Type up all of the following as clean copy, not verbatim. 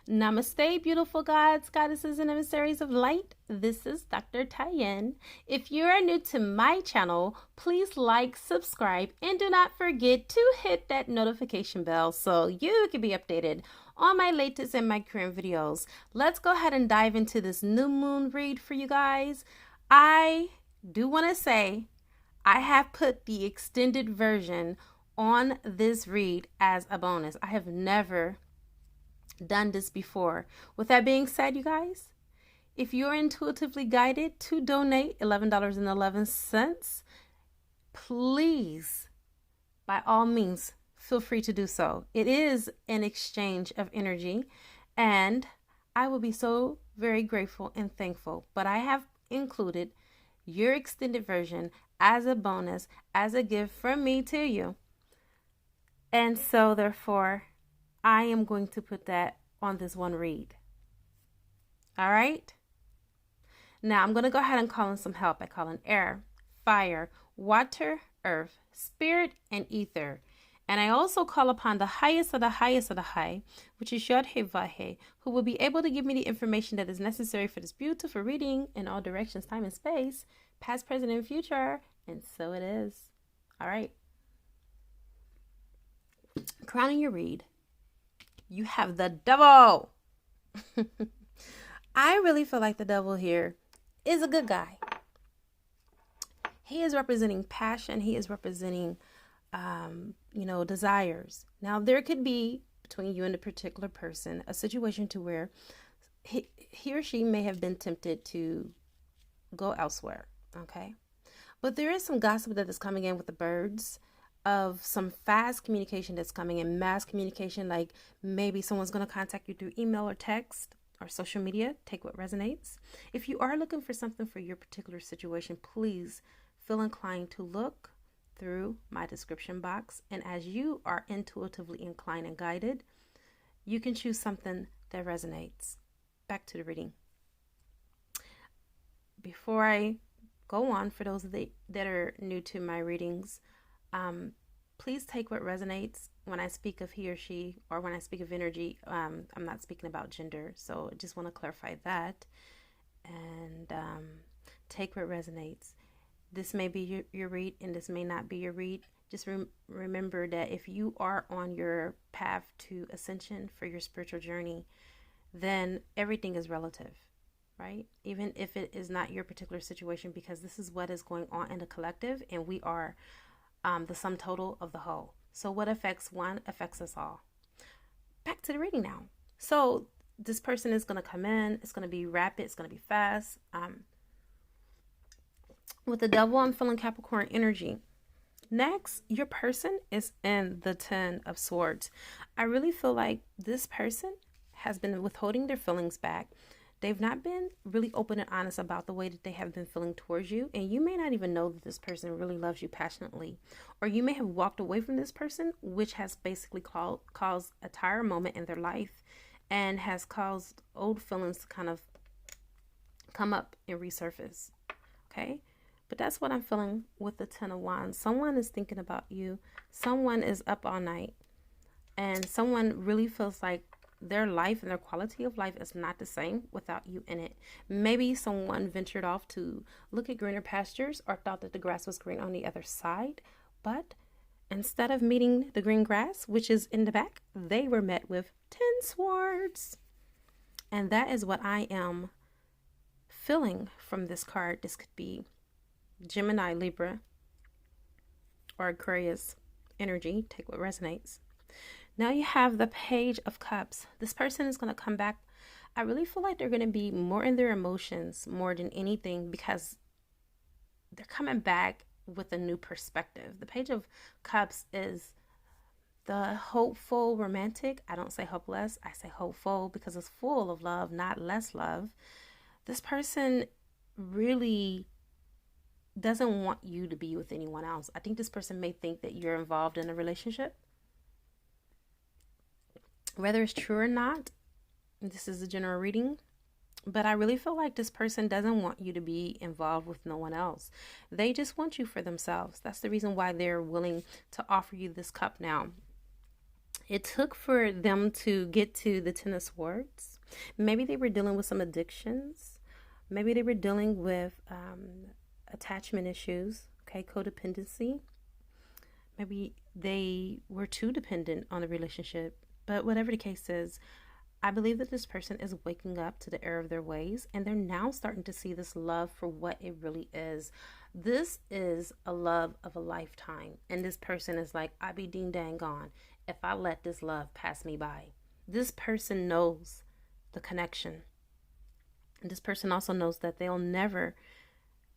Namaste, beautiful gods, goddesses, and emissaries of light. This is Dr. Tyen. If you are new to my channel, please like, subscribe, and do not forget to hit that notification bell so you can be updated on my latest and my current videos. Let's go ahead and dive into this new moon read for you guys. I do want to say I have put the extended version on this read as a bonus. I have never done this before. With that being said, you guys, if you're intuitively guided to donate $11.11, please, by all means, feel free to do so. It is an exchange of energy, and I will be so very grateful and thankful. But I have included your extended version as a bonus, as a gift from me to you. And so, therefore, I am going to put that on this one read. All right. Now I'm going to go ahead and call in some help. I call in air, fire, water, earth, spirit, and ether. And I also call upon the highest of the highest of the high, which is Yod-He Vah-He, who will be able to give me the information that is necessary for this beautiful reading in all directions, time and space, past, present, and future. And so it is. All right. Crowning your read, you have the devil. I really feel like the devil here is a good guy. He is representing passion. He is representing, desires. Now, there could be between you and a particular person a situation to where he or she may have been tempted to go elsewhere. Okay. But there is some gossip that is coming in with the birds of some fast communication that's coming in, mass communication, like maybe someone's going to contact you through email or text or social media. Take what resonates. If you are looking for something for your particular situation, please feel inclined to look through my description box. And as you are intuitively inclined and guided, you can choose something that resonates. Back to the reading. Before I go on, for those that are new to my readings, please take what resonates. When I speak of he or she, or when I speak of energy, I'm not speaking about gender. So I just want to clarify that. And take what resonates. This may be your read, and this may not be your read. Just remember that if you are on your path to ascension for your spiritual journey, then everything is relative, right? Even if it is not your particular situation, because this is what is going on in the collective, and we are the sum total of the whole. So what affects one affects us all. Back to the reading now. So this person is going to come in. It's going to be rapid. It's going to be fast. With the devil, I'm feeling Capricorn energy. Next, your person is in the 10 of Swords. I really feel like this person has been withholding their feelings back. They've not been really open and honest about the way that they have been feeling towards you. And you may not even know that this person really loves you passionately. Or you may have walked away from this person, which has basically caused a tire moment in their life and has caused old feelings to kind of come up and resurface. Okay? But that's what I'm feeling with the 10 of Wands. Someone is thinking about you. Someone is up all night. And someone really feels like their life and their quality of life is not the same without you in it. Maybe someone ventured off to look at greener pastures or thought that the grass was green on the other side. But instead of meeting the green grass, which is in the back, they were met with 10 swords. And that is what I am feeling from this card. This could be Gemini, Libra, or Aquarius energy. Take what resonates. Now you have the Page of Cups. This person is going to come back. I really feel like they're going to be more in their emotions more than anything, because they're coming back with a new perspective. The Page of Cups is the hopeful romantic. I don't say hopeless. I say hopeful because it's full of love, not less love. This person really doesn't want you to be with anyone else. I think this person may think that you're involved in a relationship. Whether it's true or not, this is a general reading, but I really feel like this person doesn't want you to be involved with no one else. They just want you for themselves. That's the reason why they're willing to offer you this cup now. It took for them to get to the Ten of Swords. Maybe they were dealing with some addictions. Maybe they were dealing with attachment issues, okay, codependency. Maybe they were too dependent on the relationship. But whatever the case is, I believe that this person is waking up to the error of their ways, and they're now starting to see this love for what it really is. This is a love of a lifetime. And this person is like, I be ding dang gone if I let this love pass me by. This person knows the connection. And this person also knows that they'll never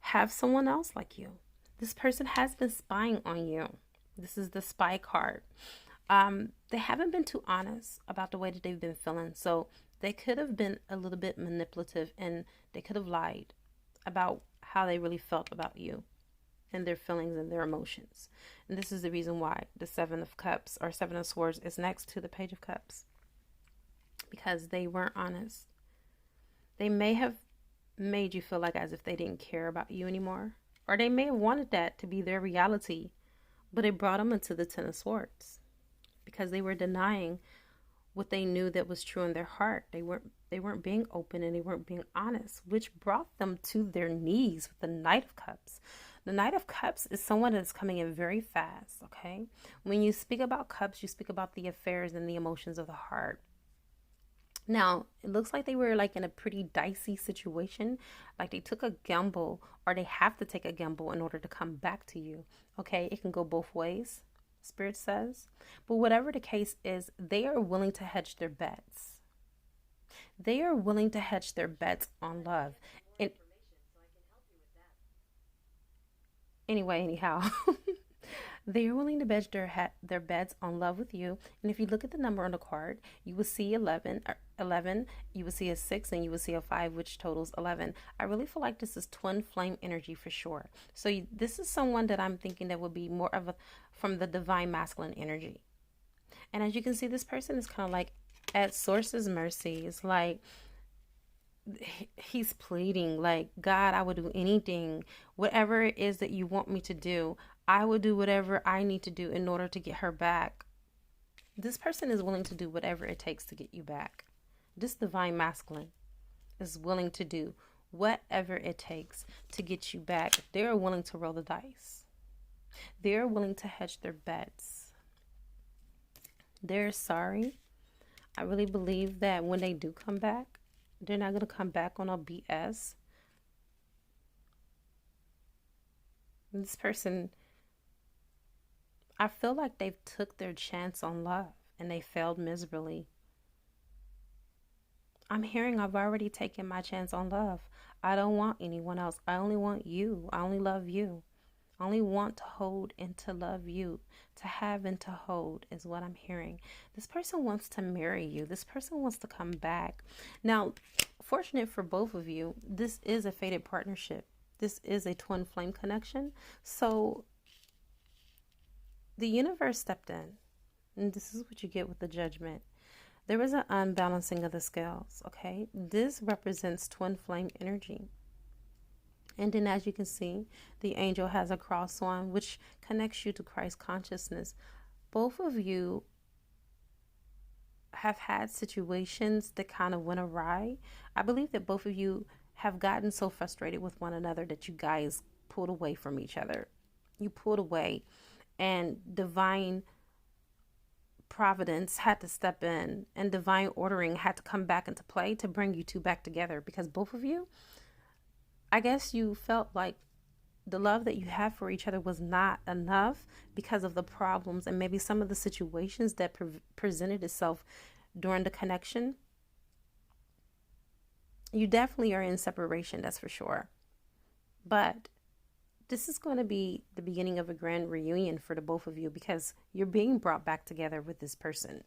have someone else like you. This person has been spying on you. This is the spy card. They haven't been too honest about the way that they've been feeling. So they could have been a little bit manipulative, and they could have lied about how they really felt about you and their feelings and their emotions. And this is the reason why the Seven of Cups or Seven of Swords is next to the Page of Cups, because they weren't honest. They may have made you feel like as if they didn't care about you anymore, or they may have wanted that to be their reality, but it brought them into the Ten of Swords because they were denying what they knew that was true in their heart. They weren't being open, and they weren't being honest, which brought them to their knees with the Knight of Cups. The Knight of Cups is someone that's coming in very fast, okay? When you speak about cups, you speak about the affairs and the emotions of the heart. Now, it looks like they were like in a pretty dicey situation, like they took a gamble, or they have to take a gamble in order to come back to you, okay? It can go both ways, Spirit says. But whatever the case is, they are willing to hedge their bets. They are willing to hedge their bets on love. And anyhow, they are willing to hedge their bets on love with you. And if you look at the number on the card, you will see 11, you will see a 6, and you will see a 5, which totals 11. I really feel like this is twin flame energy for sure. So this is someone that I'm thinking that would be more of from the divine masculine energy. And as you can see, this person is kind of like at Source's mercy. It's like he's pleading, like, God, I would do anything, whatever it is that you want me to do. I will do whatever I need to do in order to get her back. This person is willing to do whatever it takes to get you back. This divine masculine is willing to do whatever it takes to get you back. They're willing to roll the dice. They're willing to hedge their bets. They're sorry. I really believe that when they do come back, they're not going to come back on a BS. This person, I feel like they've took their chance on love and they failed miserably. I'm hearing I've already taken my chance on love. I don't want anyone else. I only want you. I only love you. I only want to hold and to love you. To have and to hold is what I'm hearing. This person wants to marry you. This person wants to come back. Now, fortunate for both of you, this is a fated partnership. This is a twin flame connection. So the universe stepped in. And this is what you get with the Judgment. There was an unbalancing of the scales, okay? This represents twin flame energy. And then as you can see, the angel has a cross on, which connects you to Christ consciousness. Both of you have had situations that kind of went awry. I believe that both of you have gotten so frustrated with one another that you guys pulled away from each other. You pulled away, and divine providence had to step in, and divine ordering had to come back into play to bring you two back together, because both of you, I guess you felt like the love that you have for each other was not enough because of the problems and maybe some of the situations that presented itself during the connection. You definitely are in separation, that's for sure. But this is going to be the beginning of a grand reunion for the both of you, because you're being brought back together with this person.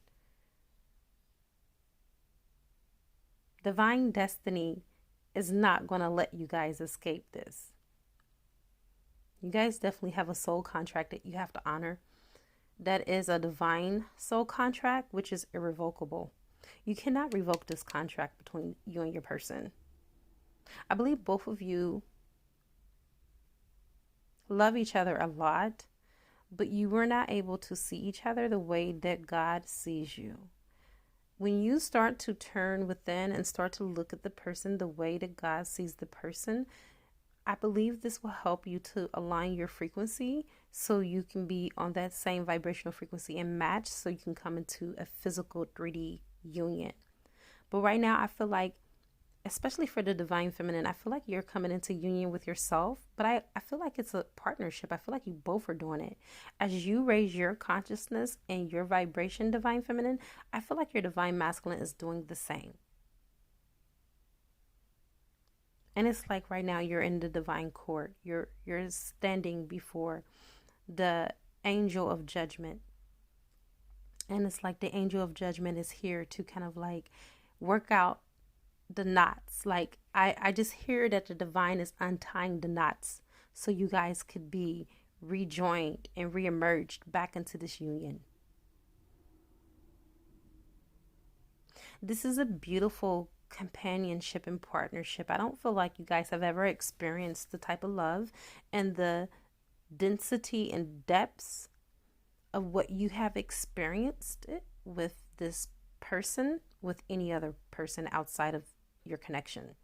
Divine destiny is not going to let you guys escape this. You guys definitely have a soul contract that you have to honor. That is a divine soul contract, which is irrevocable. You cannot revoke this contract between you and your person. I believe both of you love each other a lot, but you were not able to see each other the way that God sees you. When you start to turn within and start to look at the person the way that God sees the person, I believe this will help you to align your frequency so you can be on that same vibrational frequency and match, so you can come into a physical 3D union. But right now, I feel like, especially for the divine feminine, I feel like you're coming into union with yourself, but I feel like it's a partnership. I feel like you both are doing it. As you raise your consciousness and your vibration, divine feminine, I feel like your divine masculine is doing the same. And it's like right now you're in the divine court. You're standing before the angel of judgment. And it's like the angel of judgment is here to kind of like work out the knots. Like I just hear that the divine is untying the knots so you guys could be rejoined and reemerged back into this union. This is a beautiful companionship and partnership. I don't feel like you guys have ever experienced the type of love and the density and depths of what you have experienced with this person, with any other person outside of your connection.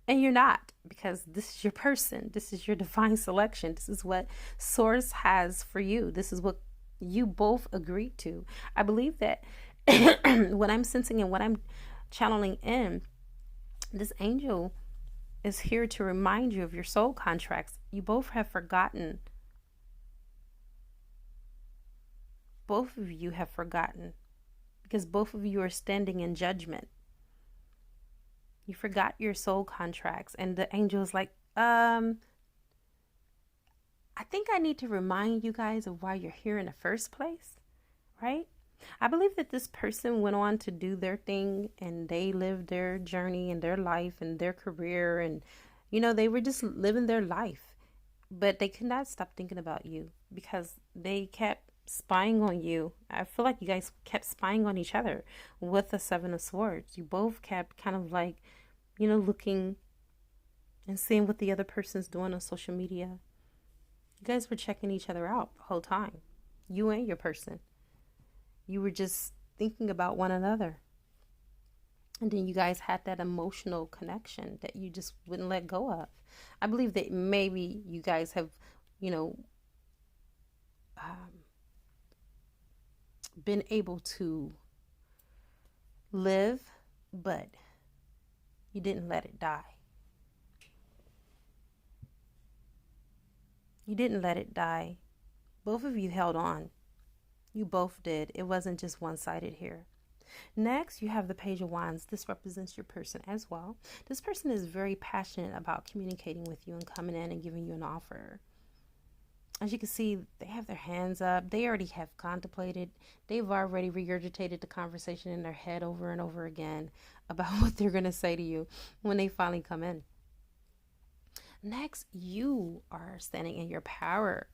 And you're not, because this is your person. This is your divine selection. This is what Source has for you. This is what you both agreed to. I believe that what I'm sensing and what I'm channeling in, this angel is here to remind you of your soul contracts. You both have forgotten. Both of you have forgotten, because both of you are standing in judgment. You forgot your soul contracts, and the angel is like, I think I need to remind you guys of why you're here in the first place, right? I believe that this person went on to do their thing and they lived their journey and their life and their career, and they were just living their life, but they could not stop thinking about you because they kept spying on you. I feel like you guys kept spying on each other with the Seven of Swords. You both kept kind of like, looking and seeing what the other person's doing on social media. You guys were checking each other out the whole time. You and your person. You were just thinking about one another. And then you guys had that emotional connection that you just wouldn't let go of. I believe that maybe you guys have, been able to live, but you didn't let it die. You didn't let it die. Both of you held on. You both did. It wasn't just one-sided here. Next, you have the Page of Wands. This represents your person as well. This person is very passionate about communicating with you and coming in and giving you an offer. As you can see, they have their hands up. They already have contemplated. They've already regurgitated the conversation in their head over and over again about what they're going to say to you when they finally come in. Next, you are standing in your power.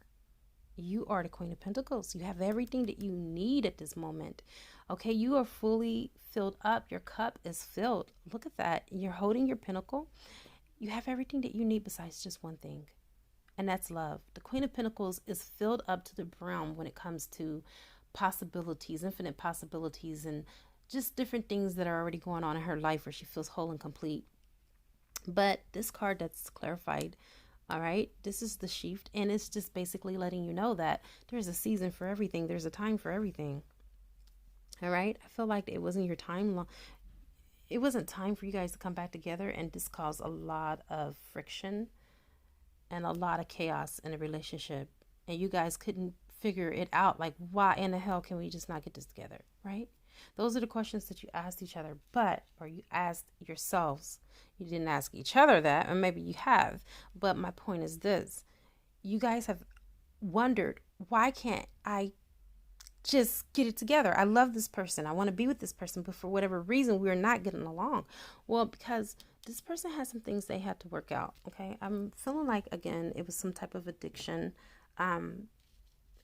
You are the Queen of Pentacles. You have everything that you need at this moment. Okay, you are fully filled up. Your cup is filled. Look at that. You're holding your pinnacle. You have everything that you need besides just one thing, and that's love. The Queen of Pentacles is filled up to the brim when it comes to possibilities, infinite possibilities, and just different things that are already going on in her life where she feels whole and complete. But this card that's clarified, all right, this is the sheath, and it's just basically letting you know that there's a season for everything. There's a time for everything. All right. I feel like it wasn't your time. It wasn't time for you guys to come back together, and this caused a lot of friction and a lot of chaos in the relationship. And you guys couldn't figure it out. Like, why in the hell can we just not get this together? Right? Those are the questions that you asked each other, or you asked yourselves. You didn't ask each other that, or maybe you have. But my point is this. You guys have wondered, why can't I just get it together? I love this person. I want to be with this person. But for whatever reason, we're not getting along. Well, because this person has some things they had to work out. Okay. I'm feeling like, again, it was some type of addiction. And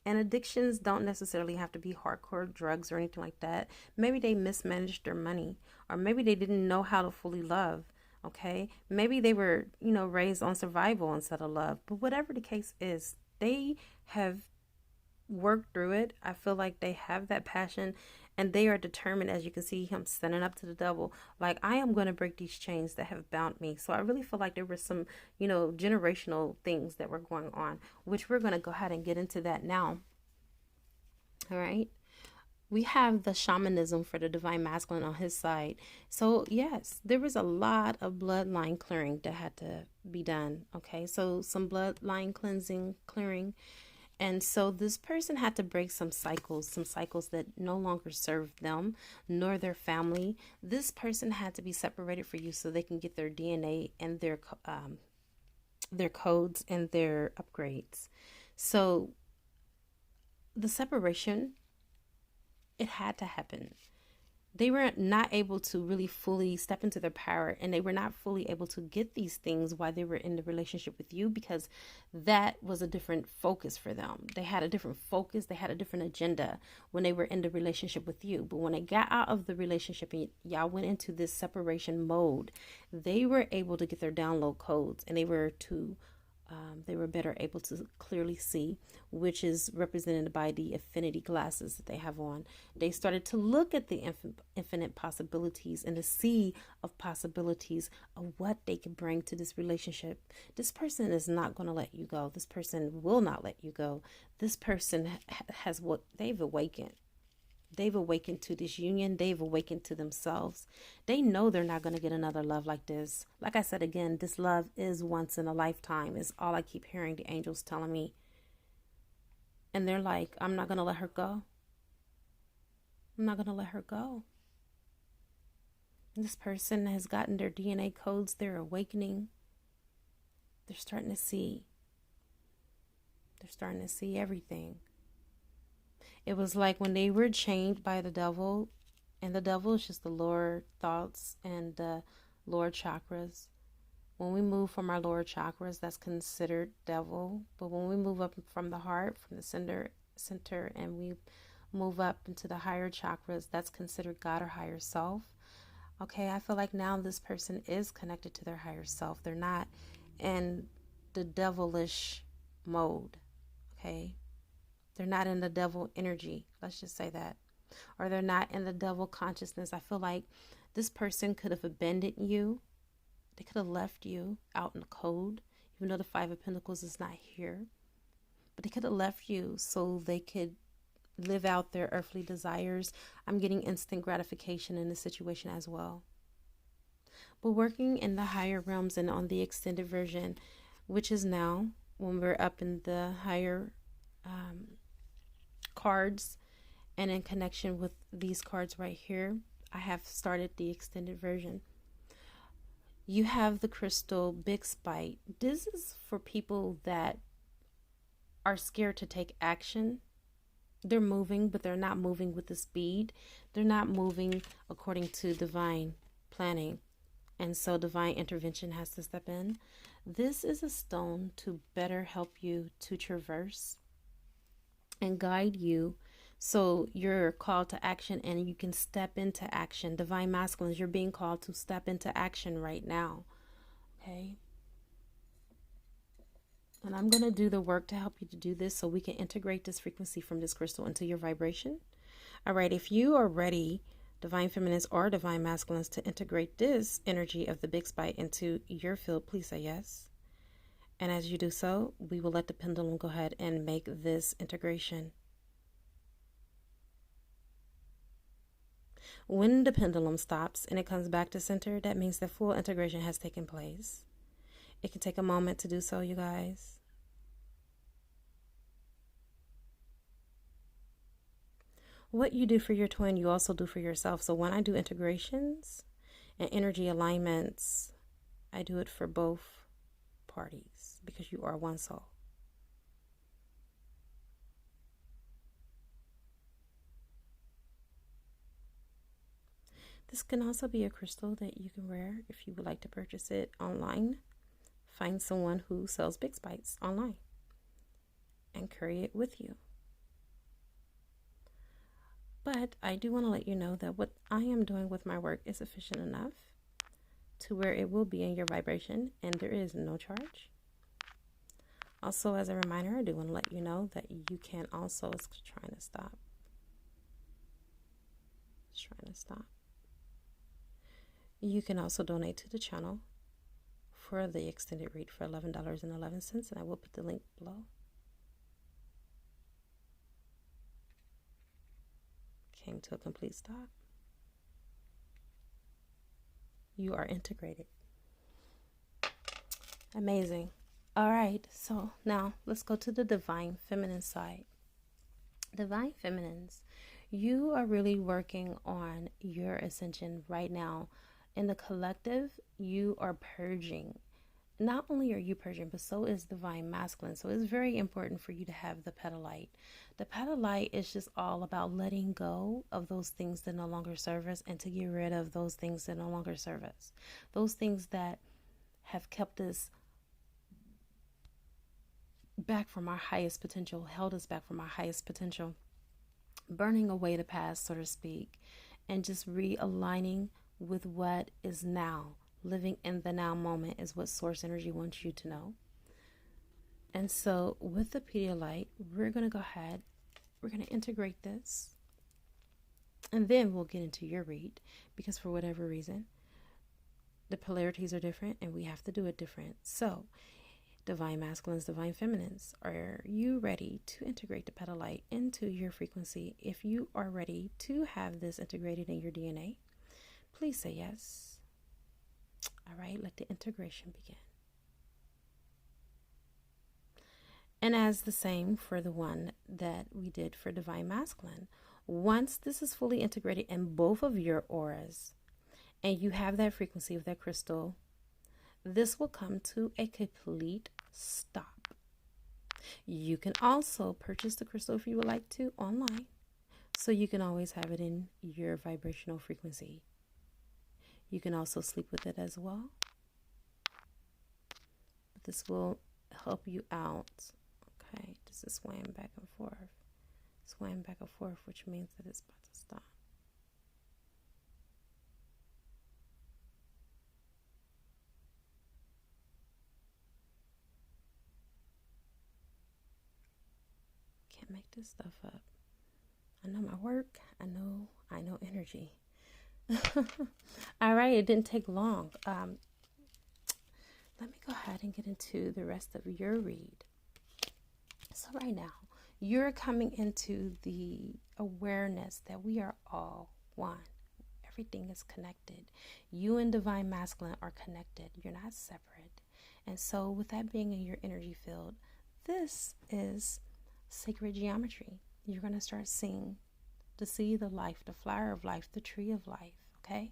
addictions don't necessarily have to be hardcore drugs or anything like that. Maybe they mismanaged their money, or maybe they didn't know how to fully love. Okay. Maybe they were, raised on survival instead of love. But whatever the case is, they have worked through it. I feel like they have that passion and they are determined. As you can see him standing up to the devil, like, I am going to break these chains that have bound me. So I really feel like there were some, you know, generational things that were going on, which we're going to go ahead and get into that now. All right. We have the shamanism for the divine masculine on his side. So yes, there was a lot of bloodline clearing that had to be done. Okay, so some bloodline clearing. And so this person had to break some cycles that no longer served them nor their family. This person had to be separated for you so they can get their DNA and their codes and their upgrades. So the separation, it had to happen. They were not able to really fully step into their power, and they were not fully able to get these things while they were in the relationship with you, because that was a different focus for them. They had a different focus. They had a different agenda when they were in the relationship with you. But when they got out of the relationship and y'all went into this separation mode, they were able to get their download codes, and they were better able to clearly see, which is represented by the affinity glasses that they have on. They started to look at the infinite possibilities and the sea of possibilities of what they could bring to this relationship. This person is not going to let you go. This person will not let you go. This person has what they've awakened. They've awakened to this union. They've awakened to themselves. They know they're not going to get another love like this. Like I said, again, this love is once in a lifetime, is all I keep hearing the angels telling me. And they're like, I'm not going to let her go. I'm not going to let her go. This person has gotten their DNA codes. They're awakening. They're starting to see. They're starting to see everything. It was like when they were chained by the devil, and the devil is just the lower thoughts and the lower chakras. When we move from our lower chakras, that's considered devil. But when we move up from the heart, from the center, and we move up into the higher chakras, that's considered God or higher self. Okay, I feel like now this person is connected to their higher self. They're not in the devilish mode. Okay. They're not in the devil energy. Let's just say that. Or they're not in the devil consciousness. I feel like this person could have abandoned you. They could have left you out in the cold, even though the Five of Pentacles is not here. But they could have left you so they could live out their earthly desires. I'm getting instant gratification in this situation as well. But working in the higher realms and on the extended version, which is now when we're up in the higher cards, and in connection with these cards right here, I have started the extended version. You have the crystal Big Spite. This is for people that are scared to take action. They're moving, but they're not moving with the speed. They're not moving according to divine planning, and so divine intervention has to step in. This is a stone to better help you to traverse and guide you, so you're called to action and you can step into action. Divine masculines, you're being called to step into action right now. Okay. And I'm going to do the work to help you to do this so we can integrate this frequency from this crystal into your vibration. All right. If you are ready, divine feminines or divine masculines, to integrate this energy of the Big Spite into your field, please say yes. And as you do so, we will let the pendulum go ahead and make this integration. When the pendulum stops and it comes back to center, that means the full integration has taken place. It can take a moment to do so, you guys. What you do for your twin, you also do for yourself. So when I do integrations and energy alignments, I do it for both parties because you are one soul. This can also be a crystal that you can wear if you would like to purchase it online. Find someone who sells Big Spites online and carry it with you. But I do want to let you know that what I am doing with my work is sufficient enough to where it will be in your vibration and there is no charge. Also, as a reminder, I do want to let you know that you can also, it's trying to stop. It's trying to stop. You can also donate to the channel for the extended read for $11.11, and I will put the link below. Came to a complete stop. You are integrated. Amazing. All right, so now let's go to the divine feminine side. Divine feminines, you are really working on your ascension right now. In the collective, you are purging. Not only are you purging, but so is divine masculine. So it's very important for you to have the petalite. The petalite is just all about letting go of those things that no longer serve us and to get rid of those things that no longer serve us. Those things that have kept us back from our highest potential, held us back from our highest potential, burning away the past, so to speak, and just realigning with what is now. Living in the now moment is what source energy wants you to know. And so with the Pedialyte, we're going to go ahead, we're going to integrate this, and then we'll get into your read, because for whatever reason, the polarities are different and we have to do it different. So divine masculines, divine feminines, are you ready to integrate the petalite into your frequency? If you are ready to have this integrated in your DNA, please say yes. All right, let the integration begin. And as the same for the one that we did for divine masculine, once this is fully integrated in both of your auras and you have that frequency of that crystal, this will come to a complete stop. You can also purchase the crystal if you would like to online, so you can always have it in your vibrational frequency. You can also sleep with it as well. But this will help you out. Okay, this is swaying back and forth. Swaying back and forth, which means that it's about to stop. Can't make this stuff up. I know my work. I know energy. All right, it didn't take long. Let me go ahead and get into the rest of your read. So right now, you're coming into the awareness that we are all one. Everything is connected. You and divine masculine are connected. You're not separate. And so with that being in your energy field, this is sacred geometry. You're going to start seeing the seed of life, the flower of life, the tree of life, okay?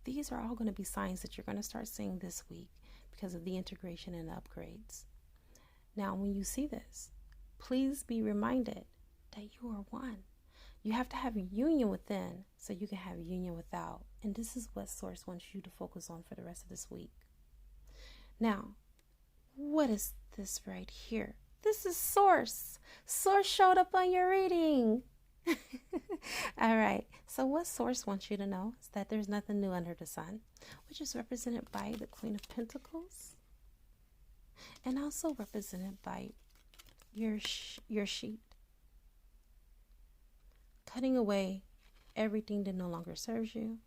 These are all going to be signs that you're going to start seeing this week because of the integration and upgrades. Now, when you see this, please be reminded that you are one. You have to have a union within so you can have union without. And this is what Source wants you to focus on for the rest of this week. Now, what is this right here? This is Source. Source showed up on your reading. All right. So what Source wants you to know is that there's nothing new under the sun, which is represented by the Queen of Pentacles and also represented by your sheet. Cutting away everything that no longer serves you,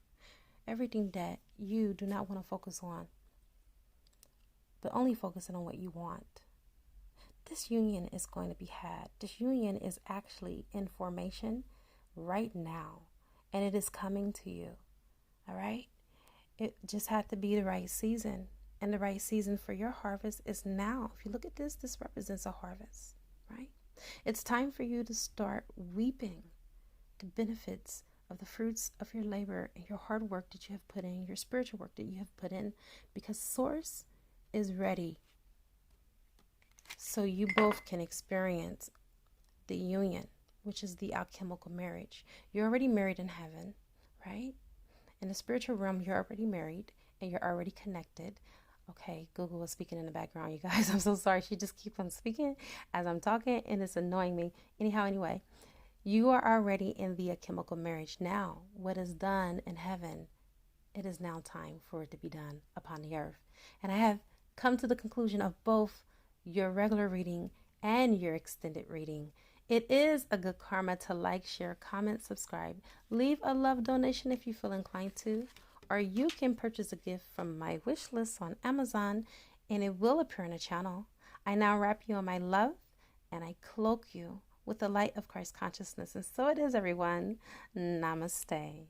everything that you do not want to focus on, but only focusing on what you want. This union is going to be had. This union is actually in formation right now, and it is coming to you. All right? It just had to be the right season, and the right season for your harvest is now. If you look at this, this represents a harvest, right? It's time for you to start reaping the benefits of the fruits of your labor and your hard work that you have put in, your spiritual work that you have put in, because Source is ready. So you both can experience the union, which is the alchemical marriage. You're already married in heaven, right? In the spiritual realm, you're already married and you're already connected. Okay, Google was speaking in the background, you guys. I'm so sorry. She just keeps on speaking as I'm talking and it's annoying me. Anyway, you are already in the alchemical marriage. Now, what is done in heaven, it is now time for it to be done upon the earth. And I have come to the conclusion of both your regular reading, and your extended reading. It is a good karma to like, share, comment, subscribe. Leave a love donation if you feel inclined to, or you can purchase a gift from my wish list on Amazon and it will appear on the channel. I now wrap you in my love and I cloak you with the light of Christ consciousness. And so it is, everyone. Namaste.